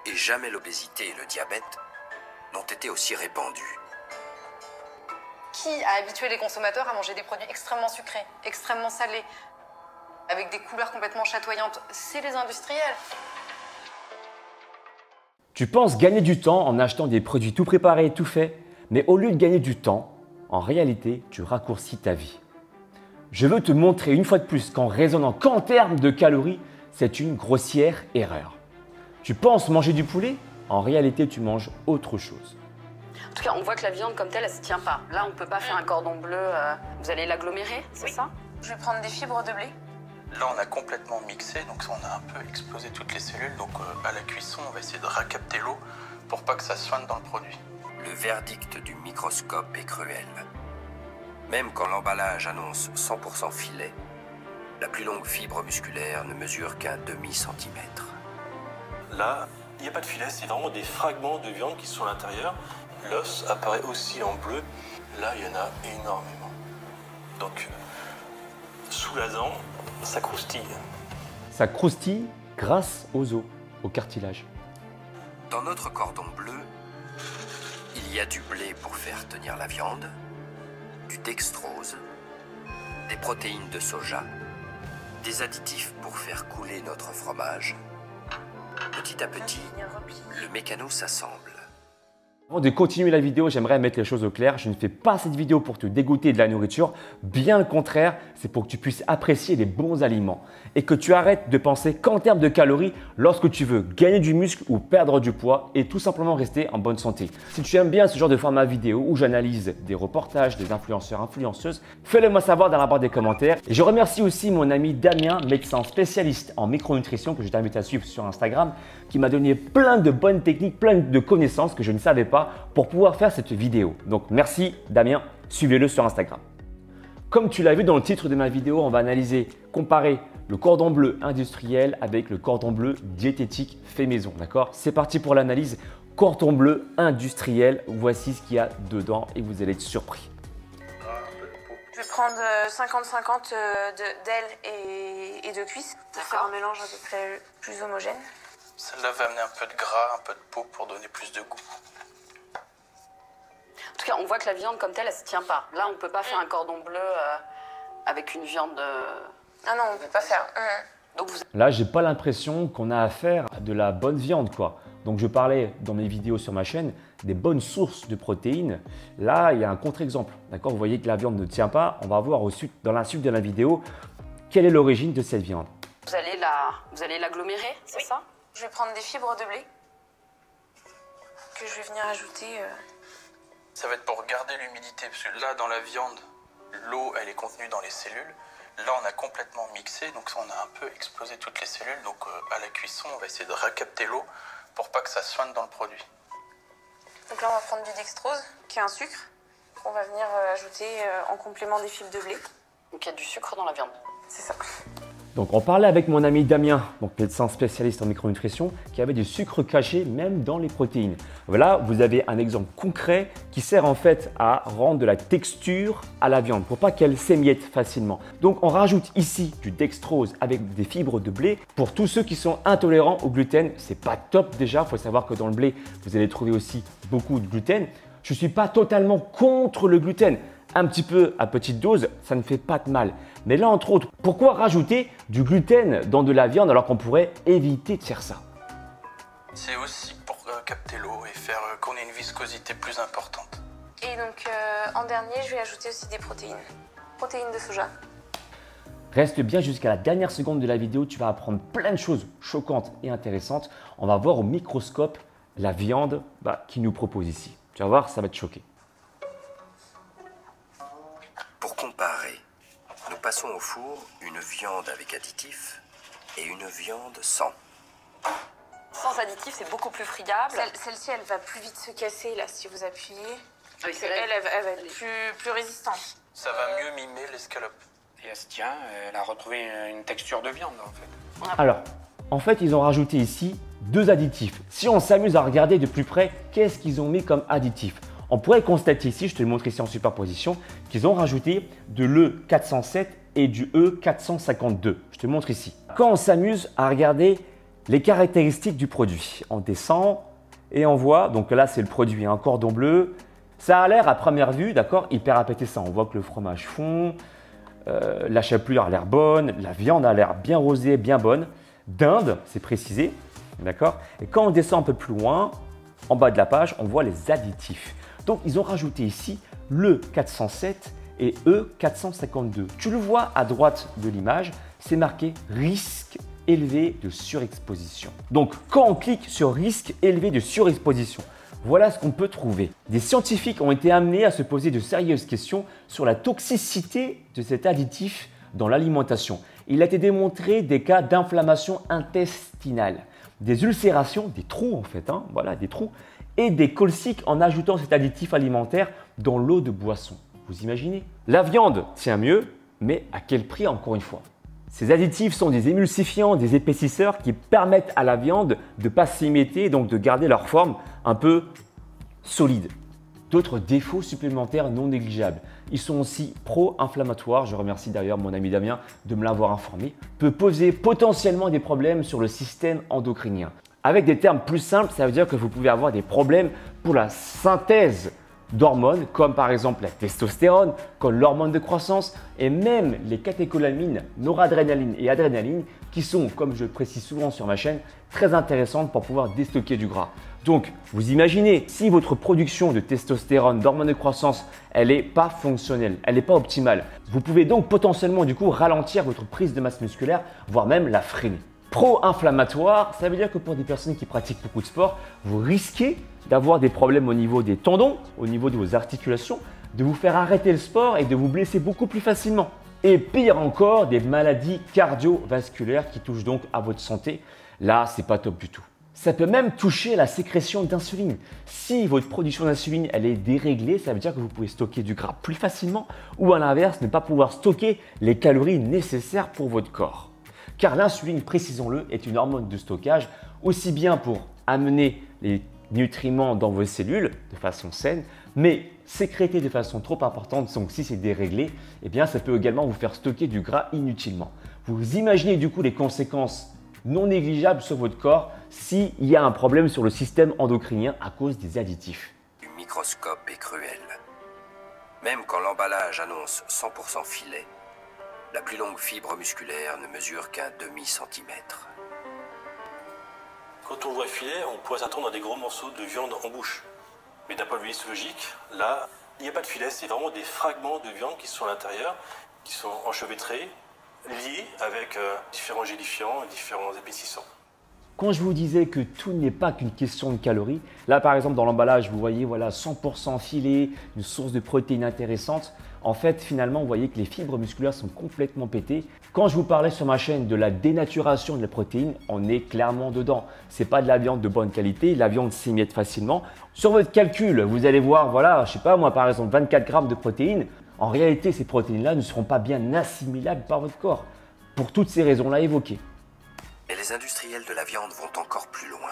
Et jamais l'obésité et le diabète n'ont été aussi répandus. Qui a habitué les consommateurs à manger des produits extrêmement sucrés, extrêmement salés, avec des couleurs complètement chatoyantes? C'est les industriels. Tu penses gagner du temps en achetant des produits tout préparés et tout faits, mais au lieu de gagner du temps, en réalité, tu raccourcis ta vie. Je veux te montrer une fois de plus qu'en raisonnant qu'en termes de calories, c'est une grossière erreur. Tu penses manger du poulet? En réalité, tu manges autre chose. En tout cas, on voit que la viande comme telle, elle ne se tient pas. Là, on ne peut pas faire un cordon bleu. Vous allez l'agglomérer, c'est ça? Je vais prendre des fibres de blé. Là, on a complètement mixé, donc on a un peu explosé toutes les cellules. Donc à la cuisson, on va essayer de recapter l'eau pour pas que ça soigne dans le produit. Le verdict du microscope est cruel. Même quand l'emballage annonce 100% filet, la plus longue fibre musculaire ne mesure qu'un demi-centimètre. Là, il n'y a pas de filet, c'est vraiment des fragments de viande qui sont à l'intérieur. L'os apparaît aussi en bleu. Là, il y en a énormément. Donc, sous la dent, ça croustille. Ça croustille grâce aux os, au cartilage. Dans notre cordon bleu, il y a du blé pour faire tenir la viande, du dextrose, des protéines de soja, des additifs pour faire couler notre fromage. Petit à petit, le mécano s'assemble. Avant de continuer la vidéo, j'aimerais mettre les choses au clair. Je ne fais pas cette vidéo pour te dégoûter de la nourriture. Bien le contraire, c'est pour que tu puisses apprécier les bons aliments et que tu arrêtes de penser qu'en termes de calories lorsque tu veux gagner du muscle ou perdre du poids et tout simplement rester en bonne santé. Si tu aimes bien ce genre de format vidéo où j'analyse des reportages, des influenceurs, influenceuses, fais-le moi savoir dans la barre des commentaires. Et je remercie aussi mon ami Damien, médecin spécialiste en micronutrition que je t'invite à suivre sur Instagram, qui m'a donné plein de bonnes techniques, plein de connaissances que je ne savais pas pour pouvoir faire cette vidéo. Donc merci Damien, suivez-le sur Instagram. Comme tu l'as vu dans le titre de ma vidéo, on va analyser, comparer le cordon bleu industriel avec le cordon bleu diététique fait maison. D'accord? C'est parti pour l'analyse. Cordon bleu industriel, voici ce qu'il y a dedans et vous allez être surpris. Je vais prendre 50-50 d'ailes et de cuisses pour faire un mélange à peu près plus homogène. Celle-là va amener un peu de gras, un peu de peau pour donner plus de goût. En tout cas, on voit que la viande comme telle, elle ne se tient pas. Là, on ne peut pas faire un cordon bleu avec une viande... Ah non, on ne peut pas faire. Donc vous... Là, j'ai pas l'impression qu'on a affaire à de la bonne viande, quoi. Donc, je parlais dans mes vidéos sur ma chaîne des bonnes sources de protéines. Là, il y a un contre-exemple. D'accord? Vous voyez que la viande ne tient pas. On va voir dans la suite de la vidéo quelle est l'origine de cette viande. Vous allez l'agglomérer, c'est ça? Je vais prendre des fibres de blé que je vais venir ajouter. Ça va être pour garder l'humidité, parce que là, dans la viande, l'eau, elle est contenue dans les cellules. Là, on a complètement mixé, donc on a un peu explosé toutes les cellules. Donc à la cuisson, on va essayer de recapter l'eau pour pas que ça soigne dans le produit. Donc là, on va prendre du dextrose, qui est un sucre, qu'on va venir ajouter en complément des fibres de blé. Donc il y a du sucre dans la viande. C'est ça. Donc, on parlait avec mon ami Damien, donc médecin spécialiste en micronutrition, qui avait du sucre caché même dans les protéines. Voilà, vous avez un exemple concret qui sert en fait à rendre de la texture à la viande pour pas qu'elle s'émiette facilement. Donc, on rajoute ici du dextrose avec des fibres de blé. Pour tous ceux qui sont intolérants au gluten, c'est pas top déjà. Il faut savoir que dans le blé, vous allez trouver aussi beaucoup de gluten. Je ne suis pas totalement contre le gluten. Un petit peu à petite dose, ça ne fait pas de mal. Mais là, entre autres, pourquoi rajouter du gluten dans de la viande alors qu'on pourrait éviter de faire ça? C'est aussi pour capter l'eau et faire qu'on ait une viscosité plus importante. Et donc, en dernier, je vais ajouter aussi des protéines. Protéines de soja. Reste bien jusqu'à la dernière seconde de la vidéo, tu vas apprendre plein de choses choquantes et intéressantes. On va voir au microscope la viande qui nous propose ici. Tu vas voir, ça va te choquer. Pour comparer, nous passons au four une viande avec additifs et une viande sans. Sans additifs, c'est beaucoup plus friable. Celle-ci, elle va plus vite se casser là si vous appuyez. Oui, Elle va être plus résistante. Ça va mieux mimer l'escalope. Et elle se tient, elle a retrouvé une texture de viande en fait. Alors, en fait, ils ont rajouté ici deux additifs. Si on s'amuse à regarder de plus près, qu'est-ce qu'ils ont mis comme additif? On pourrait constater ici, je te le montre ici en superposition, qu'ils ont rajouté de l'E407 et du E452. Je te le montre ici. Quand on s'amuse à regarder Les caractéristiques du produit. On descend et on voit, donc là c'est le produit, un cordon bleu. Ça a l'air à première vue, d'accord, hyper appétissant. On voit que le fromage fond, la chapelure a l'air bonne, la viande a l'air bien rosée, bien bonne. Dinde, c'est précisé, d'accord. Et quand on descend un peu plus loin, en bas de la page, on voit les additifs. Donc ils ont rajouté ici le 407 et E452. Tu le vois à droite de l'image, c'est marqué risque élevé de surexposition. Donc quand on clique sur risque élevé de surexposition, voilà ce qu'on peut trouver. Des scientifiques ont été amenés à se poser de sérieuses questions sur la toxicité de cet additif dans l'alimentation. Il a été démontré des cas d'inflammation intestinale, des ulcérations, des trous en fait, voilà, des trous, et des coliques en ajoutant cet additif alimentaire dans l'eau de boisson. Vous imaginez? La viande tient mieux, mais à quel prix encore une fois? Ces additifs sont des émulsifiants, des épaississeurs qui permettent à la viande de ne pas s'émietter, donc de garder leur forme un peu solide. D'autres défauts supplémentaires non négligeables. Ils sont aussi pro-inflammatoires, je remercie d'ailleurs mon ami Damien de me l'avoir informé, peut poser potentiellement des problèmes sur le système endocrinien. Avec des termes plus simples, ça veut dire que vous pouvez avoir des problèmes pour la synthèse d'hormones comme par exemple la testostérone, comme l'hormone de croissance et même les catécholamines, noradrénaline et adrénaline qui sont, comme je le précise souvent sur ma chaîne, très intéressantes pour pouvoir déstocker du gras. Donc, vous imaginez, si votre production de testostérone, d'hormone de croissance, elle n'est pas fonctionnelle, elle n'est pas optimale, vous pouvez donc potentiellement du coup ralentir votre prise de masse musculaire, voire même la freiner. Pro-inflammatoire, ça veut dire que pour des personnes qui pratiquent beaucoup de sport, vous risquez d'avoir des problèmes au niveau des tendons, au niveau de vos articulations, de vous faire arrêter le sport et de vous blesser beaucoup plus facilement. Et pire encore, des maladies cardiovasculaires qui touchent donc à votre santé. Là, c'est pas top du tout. Ça peut même toucher la sécrétion d'insuline. Si votre production d'insuline elle est déréglée, ça veut dire que vous pouvez stocker du gras plus facilement ou à l'inverse, ne pas pouvoir stocker les calories nécessaires pour votre corps. Car l'insuline, précisons-le, est une hormone de stockage aussi bien pour amener les nutriments dans vos cellules de façon saine, mais sécréter de façon trop importante, donc si c'est déréglé, eh bien ça peut également vous faire stocker du gras inutilement. Vous imaginez du coup les conséquences non négligeables sur votre corps s'il y a un problème sur le système endocrinien à cause des additifs. Du microscope est cruel. Même quand l'emballage annonce 100% filet, la plus longue fibre musculaire ne mesure qu'un demi-centimètre. Quand on voit filet, on pourrait s'attendre à des gros morceaux de viande en bouche. Mais d'un point de vue histologique, là, il n'y a pas de filet, c'est vraiment des fragments de viande qui sont à l'intérieur, qui sont enchevêtrés, liés avec différents gélifiants et différents épaississants. Quand je vous disais que tout n'est pas qu'une question de calories, là par exemple dans l'emballage, vous voyez voilà 100% filet, une source de protéines intéressante. En fait, finalement, vous voyez que les fibres musculaires sont complètement pétées. Quand je vous parlais sur ma chaîne de la dénaturation de la protéine, on est clairement dedans. Ce n'est pas de la viande de bonne qualité, la viande s'émiette facilement. Sur votre calcul, vous allez voir, voilà, je sais pas moi par exemple 24 grammes de protéines. En réalité, ces protéines-là ne seront pas bien assimilables par votre corps, pour toutes ces raisons-là évoquées. Et les industriels de la viande vont encore plus loin.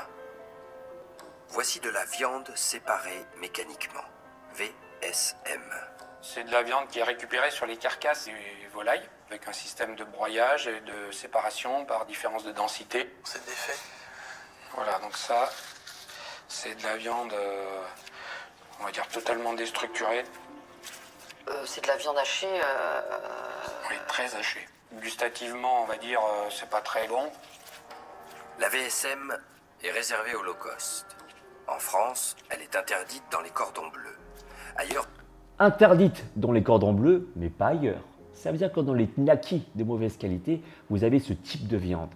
Voici de la viande séparée mécaniquement, VSM. C'est de la viande qui est récupérée sur les carcasses des volailles, avec un système de broyage et de séparation par différence de densité. C'est défait. Voilà, donc ça, c'est de la viande, on va dire, totalement déstructurée. C'est de la viande hachée. Oui, très hachée. Gustativement, on va dire, c'est pas très bon. La VSM est réservée au low cost. En France, elle est interdite dans les cordons bleus. Ailleurs, Interdite dans les cordons bleus, mais pas ailleurs. Ça veut dire que dans les knackis de mauvaise qualité, vous avez ce type de viande,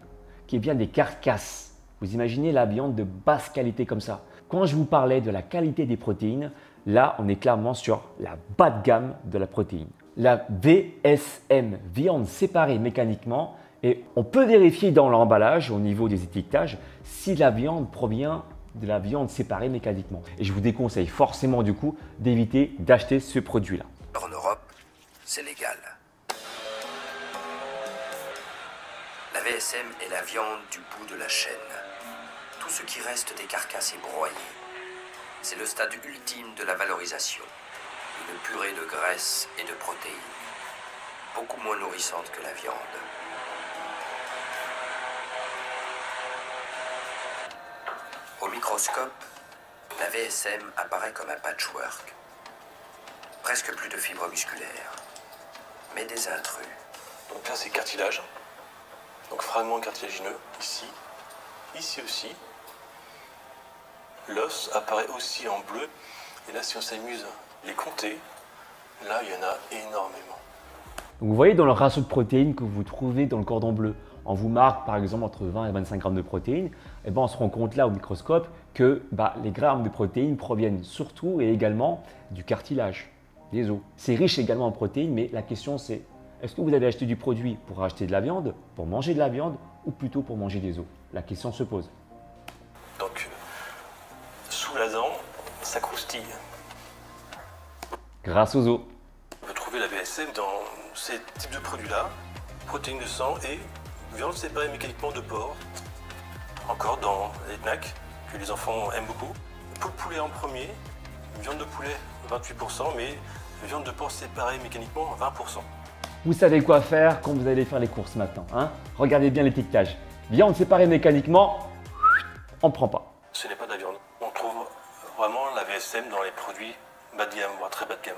qui est bien des carcasses. Vous imaginez la viande de basse qualité comme ça. Quand je vous parlais de la qualité des protéines, là, on est clairement sur la bas de gamme de la protéine. La VSM, viande séparée mécaniquement, et on peut vérifier dans l'emballage, au niveau des étiquetages, si la viande provient de la viande séparée mécaniquement. Et je vous déconseille forcément du coup d'éviter d'acheter ce produit-là. en Europe, c'est légal. La VSM est la viande du bout de la chaîne. Tout ce qui reste des carcasses est broyé. C'est le stade ultime de la valorisation. Une purée de graisse et de protéines. Beaucoup moins nourrissante que la viande. microscope, la VSM apparaît comme un patchwork. Presque plus de fibres musculaires, mais des intrus. Donc là, c'est cartilage. Donc fragment cartilagineux, ici. Ici aussi. L'os apparaît aussi en bleu. Et là, si on s'amuse à les compter, là, il y en a énormément. Donc vous voyez dans le ratio de protéines que vous trouvez dans le cordon bleu, on vous marque par exemple entre 20 et 25 grammes de protéines, et ben on se rend compte là au microscope que les grammes de protéines proviennent surtout et également du cartilage, des os. C'est riche également en protéines, mais la question c'est, est-ce que vous allez acheter du produit pour acheter de la viande, pour manger de la viande, ou plutôt pour manger des os? La question se pose. Donc, sous la dent, ça croustille. Grâce aux os. On peut trouver la VSM dans ces types de produits-là, protéines de sang et viande séparée mécaniquement de porc. Encore dans les snacks que les enfants aiment beaucoup. Peau de poulet en premier, viande de poulet 28%, mais viande de porc séparée mécaniquement 20%. Vous savez quoi faire quand vous allez faire les courses maintenant, hein? Regardez bien l'étiquetage. Viande séparée mécaniquement, on ne prend pas. Ce n'est pas de la viande. On trouve vraiment la VSM dans les produits bas de gamme, voire très bas de gamme.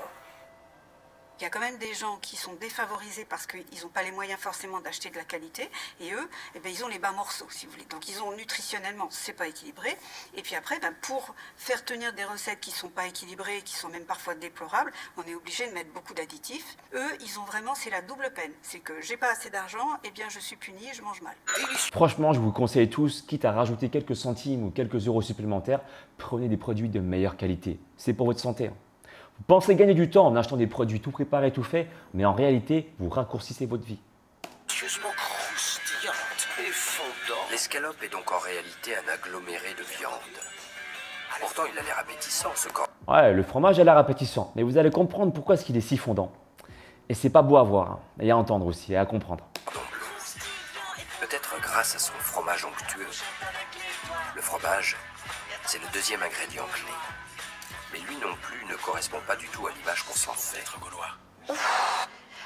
Il y a quand même des gens qui sont défavorisés parce qu'ils n'ont pas les moyens forcément d'acheter de la qualité. Et eux, ils ont les bas morceaux, si vous voulez. Donc ils ont nutritionnellement, c'est pas équilibré. Et puis après, pour faire tenir des recettes qui ne sont pas équilibrées, qui sont même parfois déplorables, on est obligé de mettre beaucoup d'additifs. Eux, ils ont vraiment, c'est la double peine. C'est que j'ai pas assez d'argent, et bien je suis puni et je mange mal. Franchement, je vous conseille tous, quitte à rajouter quelques centimes ou quelques euros supplémentaires, prenez des produits de meilleure qualité. C'est pour votre santé. Vous pensez gagner du temps en achetant des produits tout préparés, tout faits, mais en réalité, vous raccourcissez votre vie. L'escalope est donc en réalité un aggloméré de viande. Pourtant, il a l'air appétissant, ce corps. Ouais, le fromage a l'air appétissant, mais vous allez comprendre pourquoi est-ce qu'il est si fondant. Et c'est pas beau à voir, hein, et à entendre aussi, et à comprendre. Peut-être grâce à son fromage onctueux. Le fromage, c'est le deuxième ingrédient clé. Mais lui non plus ne correspond pas du tout à l'image qu'on s'en fait.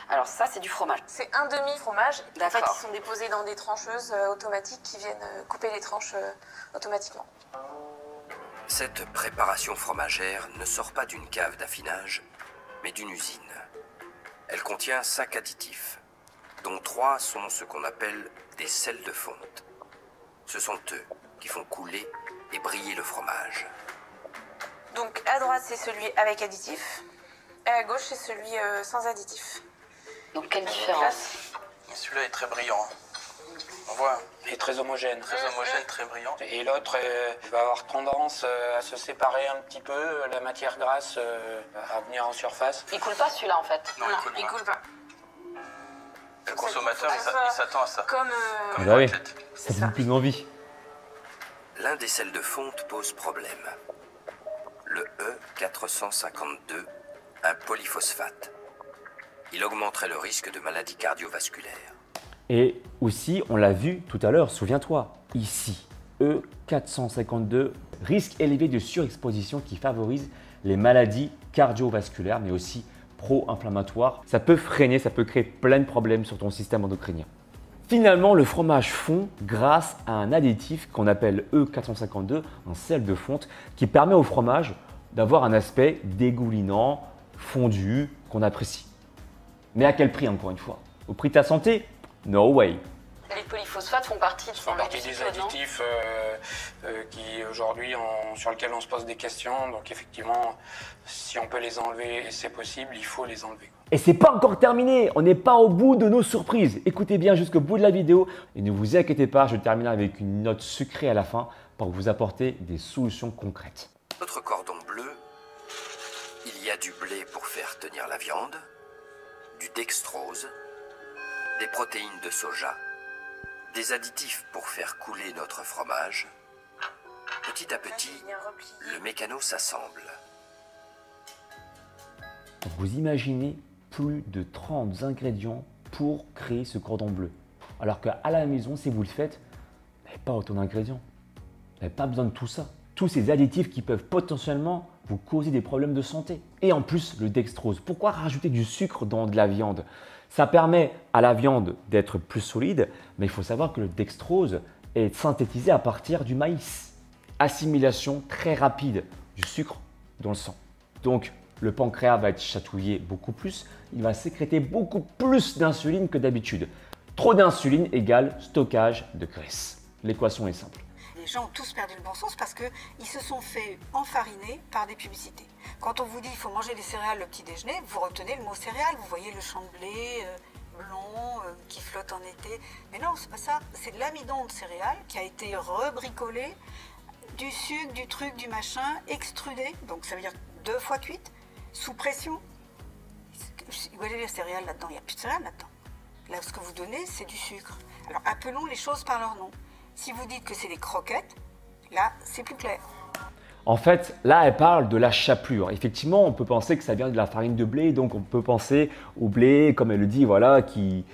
Alors ça, c'est du fromage. C'est un demi-fromage. En fait, D'accord. ils sont déposés dans des trancheuses automatiques qui viennent couper les tranches automatiquement. Cette préparation fromagère ne sort pas d'une cave d'affinage, mais d'une usine. Elle contient 5 additifs, dont 3 sont ce qu'on appelle des sels de fonte. Ce sont eux qui font couler et briller le fromage. Donc à droite, c'est celui avec additifs. Et à gauche, c'est celui sans additifs. Donc quelle différence? Celui-là est très brillant. On voit, Il est très homogène. très homogène, très brillant. Et l'autre va avoir tendance à se séparer un petit peu, la matière grasse à venir en surface. Il coule pas celui-là en fait. Non, Il coule pas. Le consommateur, il s'attend à ça. Comme Comme Bah oui. une raclette. Ça donne plus d'envie. L'un des sels de fonte pose problème. Le E452, un polyphosphate. Il augmenterait le risque de maladies cardiovasculaires. Et aussi, on l'a vu tout à l'heure, souviens-toi, ici, E452, risque élevé de surexposition qui favorise les maladies cardiovasculaires, mais aussi pro-inflammatoires. Ça peut freiner, ça peut créer plein de problèmes sur ton système endocrinien. Finalement, le fromage fond grâce à un additif qu'on appelle E452, un sel de fonte, qui permet au fromage d'avoir un aspect dégoulinant, fondu, qu'on apprécie. Mais à quel prix, encore une fois? Au prix de ta santé? No way. Les polyphosphates font partie de Font partie des additifs sur lesquels on se pose des questions. Donc effectivement, si on peut les enlever et c'est possible, il faut les enlever. Et c'est pas encore terminé, on n'est pas au bout de nos surprises. Écoutez bien jusqu'au bout de la vidéo et ne vous inquiétez pas, je terminerai avec une note sucrée à la fin pour vous apporter des solutions concrètes. Notre cordon bleu, il y a du blé pour faire tenir la viande, du dextrose, des protéines de soja, des additifs pour faire couler notre fromage. Petit à petit, le mécano s'assemble. Vous imaginez plus de 30 ingrédients pour créer ce cordon bleu. Alors qu'à la maison, si vous le faites, vous n'avez pas autant d'ingrédients. Vous n'avez pas besoin de tout ça. Tous ces additifs qui peuvent potentiellement vous causer des problèmes de santé. Et en plus, le dextrose. Pourquoi rajouter du sucre dans de la viande? Ça permet à la viande d'être plus solide, mais il faut savoir que le dextrose est synthétisé à partir du maïs. assimilation très rapide du sucre dans le sang. Donc, le pancréas va être chatouillé beaucoup plus, il va sécréter beaucoup plus d'insuline que d'habitude. Trop d'insuline égale stockage de graisse. L'équation est simple. Les gens ont tous perdu le bon sens parce qu'ils se sont fait enfariner par des publicités. Quand on vous dit qu'il faut manger des céréales le petit déjeuner, vous retenez le mot céréales. Vous voyez le champ de blé blond qui flotte en été. Mais non, c'est pas ça. C'est de l'amidon de céréales qui a été rebricolé, du sucre, du truc, du machin, extrudé. Donc ça veut dire 2 fois cuite, sous pression. Vous voyez les céréales là-dedans, il n'y a plus de céréales là-dedans. Là, ce que vous donnez, c'est du sucre. Alors appelons les choses par leur nom. Si vous dites que c'est des croquettes, là, c'est plus clair. En fait, là, elle parle de la chapelure. Effectivement, on peut penser que ça vient de la farine de blé, donc on peut penser au blé, comme elle le dit, voilà, qui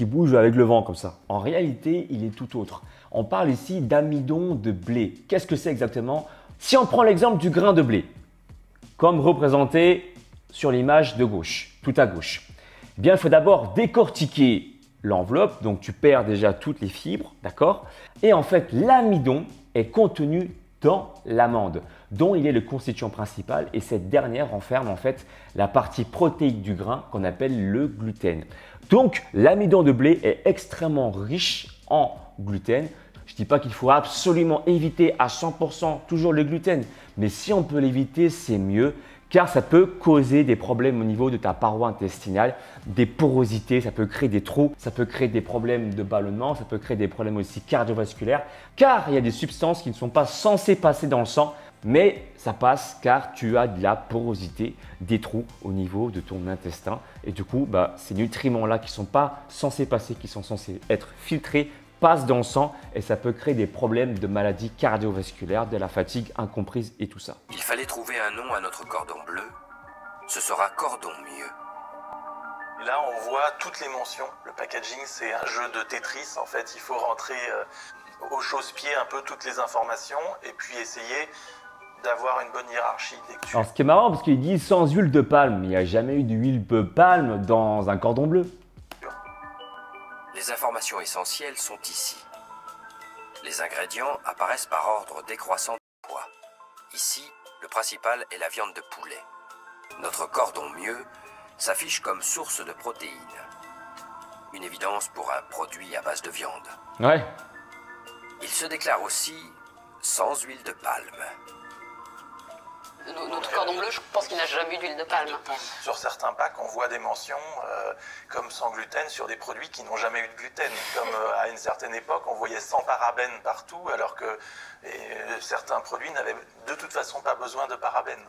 bouge avec le vent comme ça. En réalité, il est tout autre. On parle ici d'amidon de blé. Qu'est-ce que c'est exactement? Si on prend l'exemple du grain de blé, comme représenté sur l'image de gauche, tout à gauche, eh bien, il faut d'abord décortiquer l'enveloppe, donc tu perds déjà toutes les fibres, d'accord? Et en fait, l'amidon est contenu dans l'amande, dont il est le constituant principal, et cette dernière renferme en fait la partie protéique du grain qu'on appelle le gluten. Donc, l'amidon de blé est extrêmement riche en gluten. Je ne dis pas qu'il faut absolument éviter à 100% toujours le gluten, mais si on peut l'éviter, c'est mieux, car ça peut causer des problèmes au niveau de ta paroi intestinale, des porosités, ça peut créer des trous, ça peut créer des problèmes de ballonnement, ça peut créer des problèmes aussi cardiovasculaires, car il y a des substances qui ne sont pas censées passer dans le sang, mais ça passe car tu as de la porosité, des trous au niveau de ton intestin. Et du coup, ces nutriments-là qui ne sont pas censés passer, qui sont censés être filtrés, passe dans le sang et ça peut créer des problèmes de maladies cardiovasculaires, de la fatigue incomprise et tout ça. Il fallait trouver un nom à notre cordon bleu. Ce sera cordon mieux. Là, on voit toutes les mentions. Le packaging, c'est un jeu de Tetris. En fait, il faut rentrer au chausse-pied un peu toutes les informations et puis essayer d'avoir une bonne hiérarchie. Alors, ce qui est marrant, parce qu'ils disent sans huile de palme. Il n'y a jamais eu d'huile de palme dans un cordon bleu. Les informations essentielles sont ici. Les ingrédients apparaissent par ordre décroissant de poids. Ici, le principal est la viande de poulet. Notre cordon mieux s'affiche comme source de protéines. Une évidence pour un produit à base de viande. Ouais. Il se déclare aussi sans huile de palme. Notre cordon bleu, je pense qu'il n'a jamais eu d'huile de palme. Sur certains packs, on voit des mentions comme sans gluten sur des produits qui n'ont jamais eu de gluten. Comme à une certaine époque, on voyait sans parabènes partout, alors que certains produits n'avaient de toute façon pas besoin de parabènes.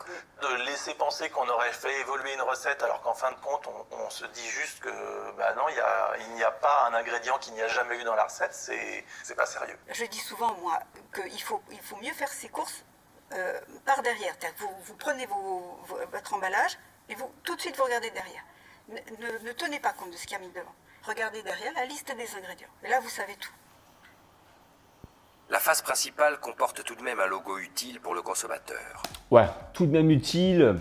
De laisser penser qu'on aurait fait évoluer une recette, alors qu'en fin de compte, on se dit juste que non, il n'y a pas un ingrédient qu'il n'y a jamais eu dans la recette, c'est pas sérieux. Je dis souvent, moi, qu'il faut mieux faire ses courses par derrière. Vous prenez votre emballage et tout de suite vous regardez derrière. Ne tenez pas compte de ce qu'il y a mis devant. Regardez derrière la liste des ingrédients. Et là, vous savez tout. La face principale comporte tout de même un logo utile pour le consommateur. Ouais, tout de même utile.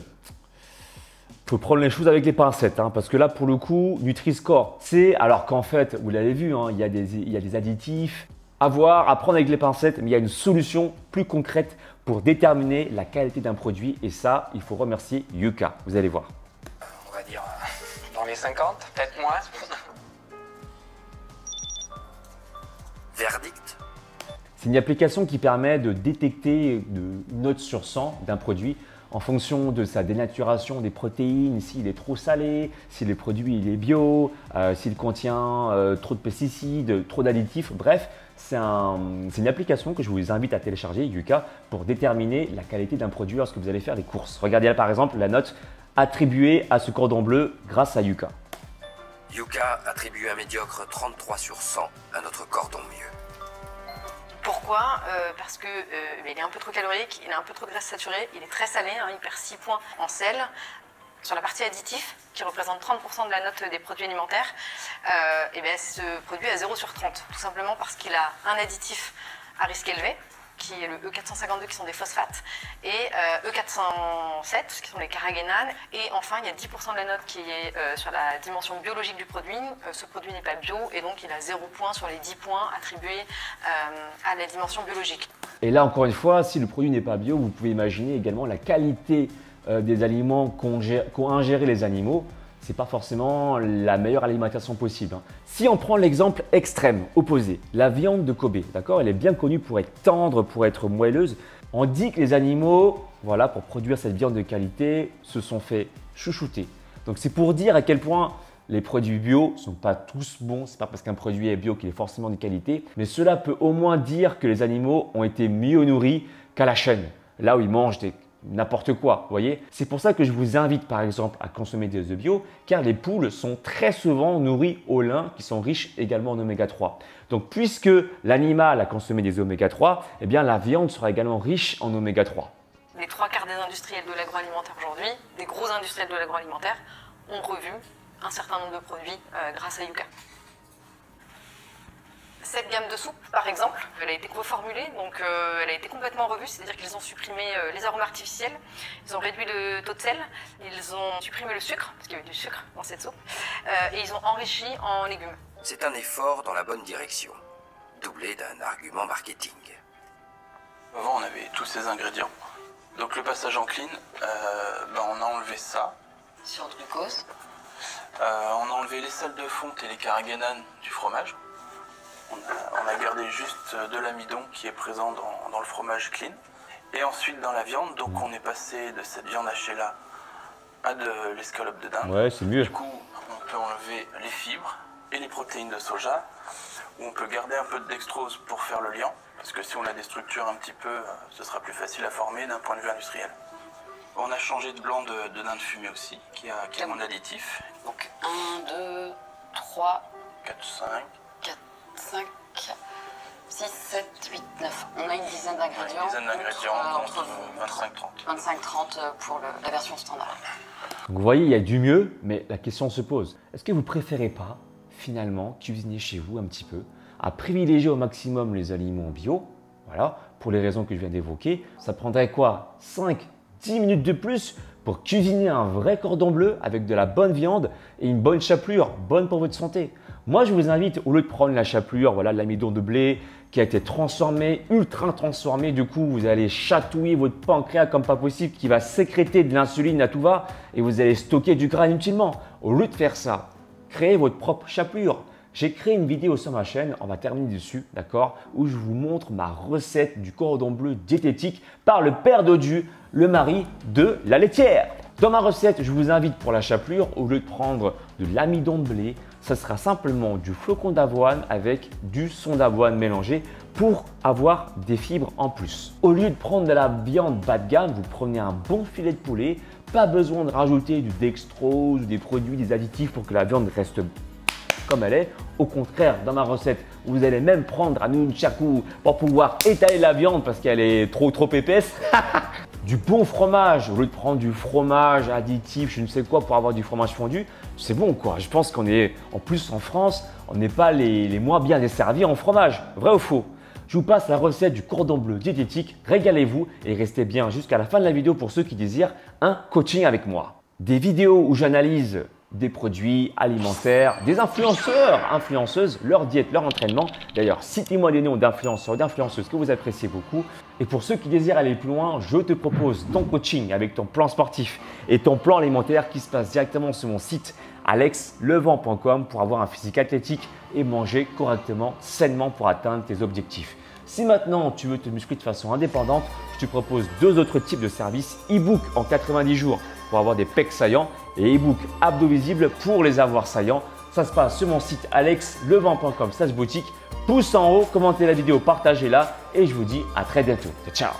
Faut prendre les choses avec les pincettes, parce que là, pour le coup, Nutri-Score, c'est alors qu'en fait, vous l'avez vu, il y a des additifs. À voir, à prendre avec les pincettes, mais il y a une solution plus concrète pour déterminer la qualité d'un produit et ça, il faut remercier Yuka. Vous allez voir. On va dire dans les 50, peut-être moins. Verdict. C'est une application qui permet de détecter une note sur 100 d'un produit en fonction de sa dénaturation des protéines, s'il est trop salé, si le produit il est bio, s'il contient trop de pesticides, trop d'additifs, bref. C'est une application que je vous invite à télécharger, Yuka, pour déterminer la qualité d'un produit lorsque vous allez faire des courses. Regardez là par exemple la note attribuée à ce cordon bleu grâce à Yuka. Yuka attribue un médiocre 33 sur 100 à notre cordon mieux. Pourquoi Parce que il est un peu trop calorique, il a un peu trop de graisse saturée, il est très salé, il perd 6 points en sel. Sur la partie additif, qui représente 30% de la note des produits alimentaires, ce produit est à 0 sur 30, tout simplement parce qu'il a un additif à risque élevé, qui est le E452, qui sont des phosphates, et E407, qui sont les carragénanes. Et enfin, il y a 10% de la note qui est sur la dimension biologique du produit. Ce produit n'est pas bio, et donc il a 0 point sur les 10 points attribués à la dimension biologique. Et là, encore une fois, si le produit n'est pas bio, vous pouvez imaginer également la qualité des aliments qu'ont ingéré les animaux. Ce n'est pas forcément la meilleure alimentation possible. Si on prend l'exemple extrême, opposé, la viande de Kobe, d'accord, elle est bien connue pour être tendre, pour être moelleuse. On dit que les animaux, voilà, pour produire cette viande de qualité, se sont fait chouchouter. Donc c'est pour dire à quel point les produits bio ne sont pas tous bons. Ce n'est pas parce qu'un produit est bio qu'il est forcément de qualité. Mais cela peut au moins dire que les animaux ont été mieux nourris qu'à la chaîne, là où ils mangent n'importe quoi, vous voyez. C'est pour ça que je vous invite par exemple à consommer des œufs bio, car les poules sont très souvent nourries au lin qui sont riches également en oméga 3. Donc puisque l'animal a consommé des oméga 3, eh bien la viande sera également riche en oméga 3. Les 3/4 des industriels de l'agroalimentaire aujourd'hui, des gros industriels de l'agroalimentaire, ont revu un certain nombre de produits grâce à Yuka. Cette gamme de soupe, par exemple, elle a été reformulée, donc elle a été complètement revue, c'est-à-dire qu'ils ont supprimé les arômes artificiels, ils ont réduit le taux de sel, ils ont supprimé le sucre, parce qu'il y avait du sucre dans cette soupe, et ils ont enrichi en légumes. C'est un effort dans la bonne direction, doublé d'un argument marketing. Avant, on avait tous ces ingrédients. Donc le passage en clean, on a enlevé ça. Sur glucose. On a enlevé les sels de fonte et les carragénanes du fromage. On a gardé juste de l'amidon qui est présent dans le fromage clean. Et ensuite dans la viande, donc on est passé de cette viande hachée là à de l'escalope de dinde. Ouais, c'est mieux. Du coup, on peut enlever les fibres et les protéines de soja, ou on peut garder un peu de dextrose pour faire le liant, parce que si on a des structures un petit peu, ce sera plus facile à former d'un point de vue industriel. On a changé de blanc de dinde fumée aussi, qui est mon additif. Donc 1, 2, 3, 4, 5. 4, 5, 6, 7, 8, 9. On a une dizaine d'ingrédients. Une dizaine d'ingrédients, donc 25-30. 25-30 pour la version standard. Donc vous voyez, il y a du mieux, mais la question se pose. Est-ce que vous préférez pas, finalement, cuisiner chez vous un petit peu, à privilégier au maximum les aliments bio, voilà, pour les raisons que je viens d'évoquer. Ça prendrait quoi, 5-10 minutes de plus pour cuisiner un vrai cordon bleu avec de la bonne viande et une bonne chapelure, bonne pour votre santé. Moi, je vous invite, au lieu de prendre la chapelure, voilà, l'amidon de blé qui a été transformé, ultra transformé, du coup, vous allez chatouiller votre pancréas comme pas possible, qui va sécréter de l'insuline à tout va et vous allez stocker du gras inutilement. Au lieu de faire ça, créez votre propre chapelure. J'ai créé une vidéo sur ma chaîne, on va terminer dessus, d'accord, où je vous montre ma recette du cordon bleu diététique par le père Dodu, le mari de la laitière. Dans ma recette, je vous invite pour la chapelure, au lieu de prendre de l'amidon de blé, ce sera simplement du flocon d'avoine avec du son d'avoine mélangé pour avoir des fibres en plus. Au lieu de prendre de la viande bas de gamme, vous prenez un bon filet de poulet. Pas besoin de rajouter du dextrose ou des produits, des additifs pour que la viande reste comme elle est. Au contraire, dans ma recette, vous allez même prendre un nunchaku pour pouvoir étaler la viande parce qu'elle est trop épaisse. Du bon fromage, au lieu de prendre du fromage additif, je ne sais quoi, pour avoir du fromage fondu, c'est bon quoi. Je pense qu'on est, en plus en France, on n'est pas les moins bien desservis en fromage. Vrai ou faux? Je vous passe la recette du cordon bleu diététique. Régalez-vous et restez bien jusqu'à la fin de la vidéo pour ceux qui désirent un coaching avec moi. Des vidéos où j'analyse des produits alimentaires, des influenceurs, influenceuses, leur diète, leur entraînement. D'ailleurs, citez-moi des noms d'influenceurs, d'influenceuses que vous appréciez beaucoup. Et pour ceux qui désirent aller plus loin, je te propose ton coaching avec ton plan sportif et ton plan alimentaire qui se passe directement sur mon site alexlevent.com pour avoir un physique athlétique et manger correctement, sainement pour atteindre tes objectifs. Si maintenant tu veux te muscler de façon indépendante, je te propose deux autres types de services, e-book en 90 jours pour avoir des pecs saillants et e-book abdos visibles pour les avoir saillants. Ça se passe sur mon site alexlevent.com/boutique. Pouce en haut, commentez la vidéo, partagez-la et je vous dis à très bientôt. Ciao!